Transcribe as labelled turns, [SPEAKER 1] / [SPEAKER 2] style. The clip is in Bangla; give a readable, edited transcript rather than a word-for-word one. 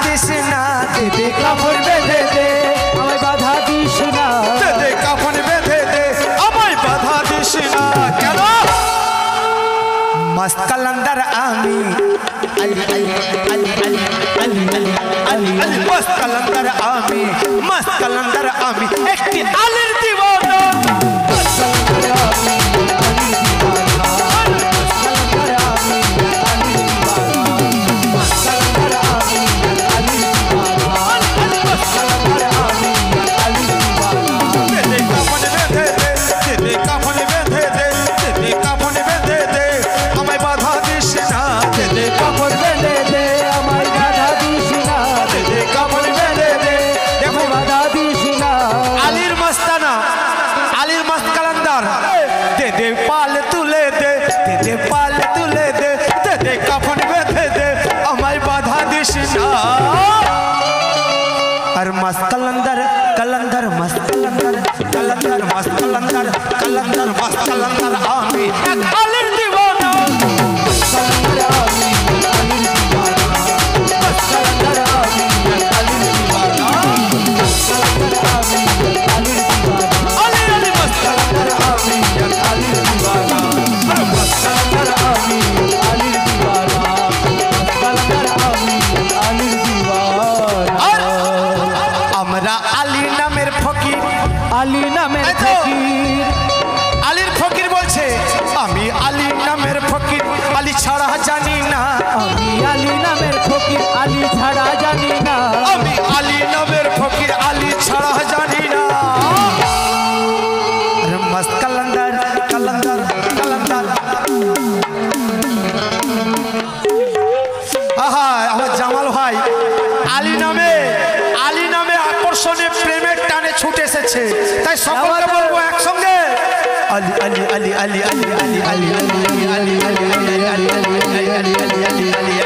[SPEAKER 1] দিস না দে কাফন বেঁধে দে আমায় বাধা দিস না দে কাফন বেঁধে দে আমায় বাধা দিস না কেন मस्त कलंदर आमी अली अली अली अली अली अली अली अली मस्त कलंदर आमी मस्त कलंदर आमी एक आलिर दीवाना मस्त कलंदर आमी अली दीवाना कलंदर आमी अली दीवाना मस्त कलंदर आमी अली दीवाना मस्त कलंदर आमी अली दीवाना दे काफन बेंधे दे काफन बेंधे दे काफन बेंधे दे আমায় বাধা দিস না দে কাফন বেঁধে দে আমায় বাধা দিস না দে কাফন বেঁধে দে দেখো বাধা দিস না আলীর মস্তানা আলীর মস্ত কালান্দার দে পাল তুলে দে পাল তুলে দে দে কাফন বেঁধে দে আমায় বাধা দিস না আর মস্ত কালান্দার কালান্দার মস্ত কালান্দার কালান্দার মস্ত কালান্দার কালান্দার মস্ত কালান্দার আমি এক আলীর দিওয়ানা कलंदर आमी अली दीवाना कलंदर आमी अली दीवाना कलंदर आमी अली दीवाना अली अली मस्त कलंदर आमी अली दीवाना कलंदर आमी अली दीवाना कलंदर आमी अली दीवाना हमरा अली नामेर फकीर अली नामेर फकीर আলীর ফকির বলছে আমি আলী নামের ফকির আলী ছাড়া জানি না আমি আলী নামের ফকির আলী ছাড়া জানি না আমি আলী নামের ফকির আলী ছাড়া জানি না আরে মস্ত কলंदर কলंदर কলंदर আহা আমার জামাল ভাই আলী নামে আকর্ষণে প্রেমের টানে ছুটে এসেছে তাই সকলকে বলবো একসঙ্গে Ali Ali Ali Ali Ali Ali Ali Ali Ali Ali Ali Ali Ali Ali Ali Ali Ali